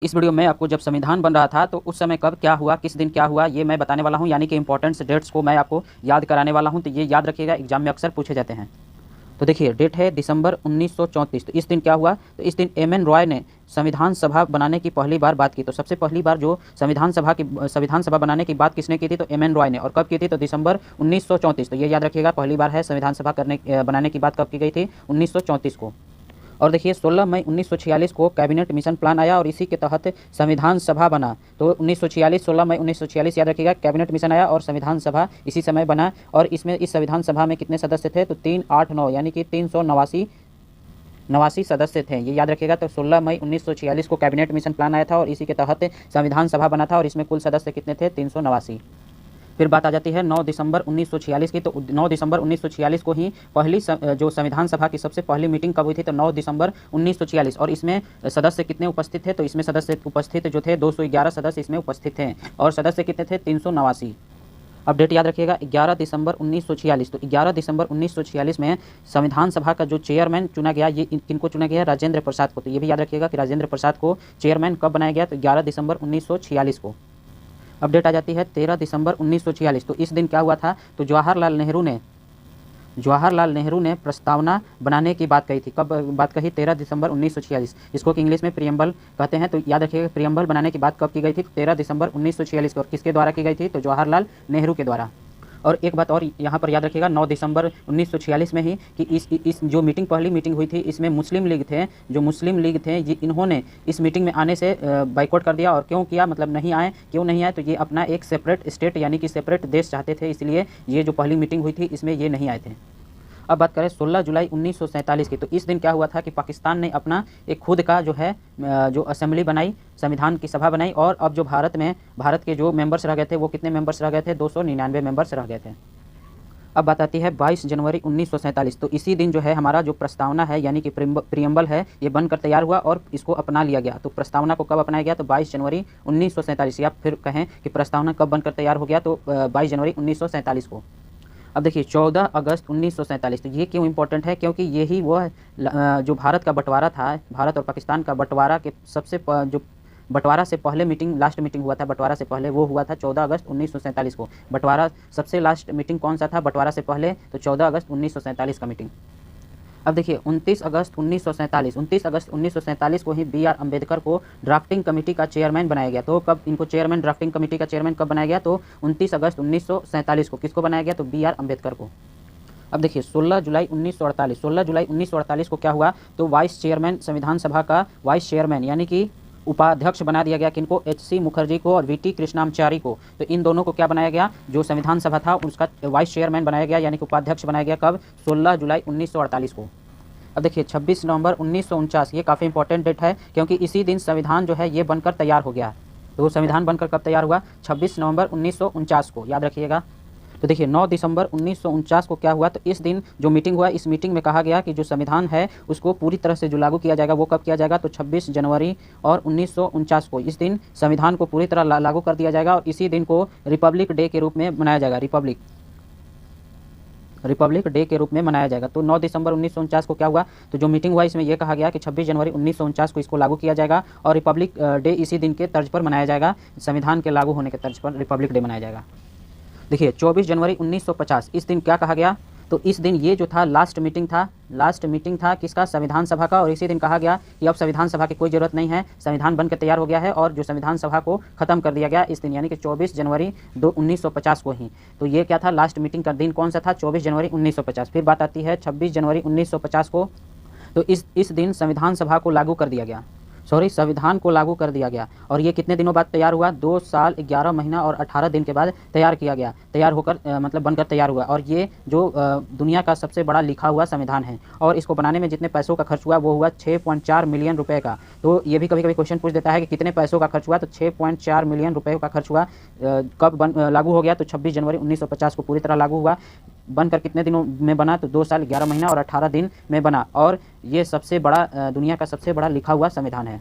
इस वीडियो में आपको जब संविधान बन रहा था तो उस समय कब क्या हुआ, किस दिन क्या हुआ, ये मैं बताने वाला हूँ। यानी कि इंपॉर्टेंट डेट्स को मैं आपको याद कराने वाला हूँ। तो ये याद रखिएगा, एग्जाम में अक्सर पूछे जाते हैं। तो देखिए, डेट है दिसंबर 1934। तो इस दिन क्या हुआ, तो इस दिन एम एन रॉय ने संविधान सभा बनाने की पहली बार बात की। तो सबसे पहली बार जो संविधान सभा बनाने की बात किसने की थी, तो एम एन रॉय ने। और कब की थी, तो दिसंबर 1934। तो ये याद रखिएगा, पहली बार है संविधान सभा बनाने की बात कब की गई थी, 1934 को। और देखिए 16 मई 1946 को कैबिनेट मिशन प्लान आया और इसी के तहत संविधान सभा बना। तो 1946, 16 मई 1946 याद रखिएगा, कैबिनेट मिशन आया और संविधान सभा इसी समय बना। और इसमें इस संविधान सभा में कितने सदस्य थे, तो 389 यानी कि 389 सदस्य थे, ये याद रखिएगा। तो 16 मई 1946 को कैबिनेट मिशन प्लान आया था और इसी के तहत संविधान सभा बना था और इसमें कुल सदस्य कितने थे, 389। फिर बात आ जाती है 9 दिसंबर 1946 की। तो 9 दिसंबर 1946 को ही पहली जो संविधान सभा की सबसे पहली मीटिंग कब हुई थी, तो 9 दिसंबर 1946। और इसमें सदस्य कितने उपस्थित थे, तो इसमें सदस्य उपस्थित जो थे 211 सदस्य इसमें उपस्थित थे और सदस्य कितने थे, 389। अब डेट याद रखिएगा, 11 दिसंबर 1946। तो 11 दिसंबर 1946 में संविधान सभा का जो चेयरमैन चुना गया, ये किनको चुना गया, राजेंद्र प्रसाद को। तो ये भी याद रखिएगा कि राजेंद्र प्रसाद को चेयरमैन कब बनाया गया, तो 11 दिसंबर 1946 को। अपडेट आ जाती है 13 दिसंबर 1946। तो इस दिन क्या हुआ था, तो जवाहरलाल नेहरू ने प्रस्तावना बनाने की बात कही थी। कब बात कही, 13 दिसंबर 1946। इसको कि इंग्लिश में प्रियम्बल कहते हैं। तो याद रखिएगा, प्रियम्बल बनाने की बात कब की गई थी, 13 दिसंबर 1946 को। और किसके द्वारा की गई थी, तो जवाहरलाल नेहरू के द्वारा। और एक बात और यहाँ पर याद रखिएगा, 9 दिसंबर 1946 में ही कि इस जो पहली मीटिंग हुई थी, इसमें मुस्लिम लीग थे, ये इन्होंने इस मीटिंग में आने से बाइकआउट कर दिया। और क्यों किया, मतलब क्यों नहीं आए, तो ये अपना एक सेपरेट स्टेट यानी कि सेपरेट देश चाहते थे, इसलिए ये जो पहली मीटिंग हुई थी इसमें ये नहीं आए थे। अब बात करें 16 जुलाई 1947 की। तो इस दिन क्या हुआ था कि पाकिस्तान ने अपना एक खुद का जो असेंबली बनाई, संविधान की सभा बनाई। और अब जो भारत के जो मेंबर्स रह गए थे, वो कितने मेंबर्स रह गए थे, 299 मेंबर्स रह गए थे। अब बात आती है 22 जनवरी 1947। तो इसी दिन जो है हमारा जो प्रस्तावना है यानी कि प्रियम्बल है, ये बनकर तैयार हुआ और इसको अपना लिया गया। तो प्रस्तावना को कब अपनाया गया, तो 22 जनवरी 1947। या फिर कहें कि प्रस्तावना कब बनकर तैयार हो गया, तो 22 जनवरी 1947 को। अब देखिए 14 अगस्त 1947। तो ये क्यों इंपॉर्टेंट है, क्योंकि यही वो जो भारत का बंटवारा था, भारत और पाकिस्तान का बंटवारा के जो बंटवारा से पहले लास्ट मीटिंग हुआ था, बंटवारा से पहले वो हुआ था 14 अगस्त 1947 को। बंटवारा सबसे लास्ट मीटिंग कौन सा था बंटवारा से पहले, तो 14 अगस्त 1947 का मीटिंग। अब देखिए 29 अगस्त 1947 को ही B.R. अम्बेडकर को ड्राफ्टिंग कमेटी का चेयरमैन बनाया गया। तो कब इनको ड्राफ्टिंग कमेटी का चेयरमैन कब बनाया गया, तो 29 अगस्त 1947 को। किसको बनाया गया, तो B.R. अम्बेडकर को। अब देखिए 16 जुलाई 1948 को क्या हुआ, तो वाइस चेयरमैन, संविधान सभा का वाइस चेयरमैन यानी कि उपाध्यक्ष बना दिया गया। किनको, H.C. मुखर्जी को और V.T. कृष्णामाचारी को। तो इन दोनों को क्या बनाया गया, जो संविधान सभा था उसका वाइस चेयरमैन बनाया गया यानी कि उपाध्यक्ष बनाया गया। कब, 16 जुलाई 1948 को। अब देखिए 26 नवंबर 1949। ये काफ़ी इंपॉर्टेंट डेट है क्योंकि इसी दिन संविधान जो है ये बनकर तैयार हो गया। तो संविधान बनकर कब तैयार हुआ, 26 नवंबर 1949 को, याद रखिएगा। तो देखिए 9 दिसंबर 1949 को क्या हुआ, तो इस दिन जो मीटिंग हुआ, इस मीटिंग में कहा गया कि जो संविधान है उसको पूरी तरह से जो लागू किया जाएगा, वो कब किया जाएगा, तो 26 जनवरी और 1949 को। इस दिन संविधान को पूरी तरह लागू कर दिया जाएगा और इसी दिन को रिपब्लिक डे के रूप में मनाया जाएगा, रिपब्लिक डे के रूप में मनाया जाएगा। तो 9 दिसंबर 1949 को क्या हुआ, तो जो मीटिंग हुआ इसमें यह कहा गया कि 26 जनवरी 1949 को इसको लागू किया जाएगा और रिपब्लिक डे इसी दिन के तर्ज पर मनाया जाएगा, संविधान के लागू होने के तर्ज पर रिपब्लिक डे मनाया जाएगा। देखिए 24 जनवरी 1950। इस दिन क्या कहा गया, तो इस दिन ये जो था लास्ट मीटिंग था किसका, संविधान सभा का। और इसी दिन कहा गया कि अब संविधान सभा की कोई ज़रूरत नहीं है, संविधान बनकर तैयार हो गया है और जो संविधान सभा को ख़त्म कर दिया गया इस दिन, यानी कि 24 जनवरी 1950 को ही। तो ये क्या था, लास्ट मीटिंग का दिन कौन सा था, 24 जनवरी 1950। फिर बात आती है 26 जनवरी 1950 को। तो इस दिन संविधान सभा को लागू कर दिया गया, संविधान को लागू कर दिया गया। और ये कितने दिनों बाद तैयार हुआ, 2 साल 11 महीना और 18 दिन के बाद तैयार किया गया, तैयार होकर मतलब बनकर तैयार हुआ। और ये जो दुनिया का सबसे बड़ा लिखा हुआ संविधान है और इसको बनाने में जितने पैसों का खर्च हुआ वो हुआ 6.4 मिलियन रुपए का। तो ये भी कभी कभी क्वेश्चन पूछ देता है कि कितने पैसों का खर्च हुआ, तो 6.4 मिलियन रुपए का खर्च हुआ। कब लागू हो गया, तो 26 जनवरी 1950 को पूरी तरह लागू हुआ। बनकर कितने दिनों में बना, तो 2 साल 11 महीना और 18 दिन में बना। और ये सबसे बड़ा दुनिया का सबसे बड़ा लिखा हुआ संविधान है।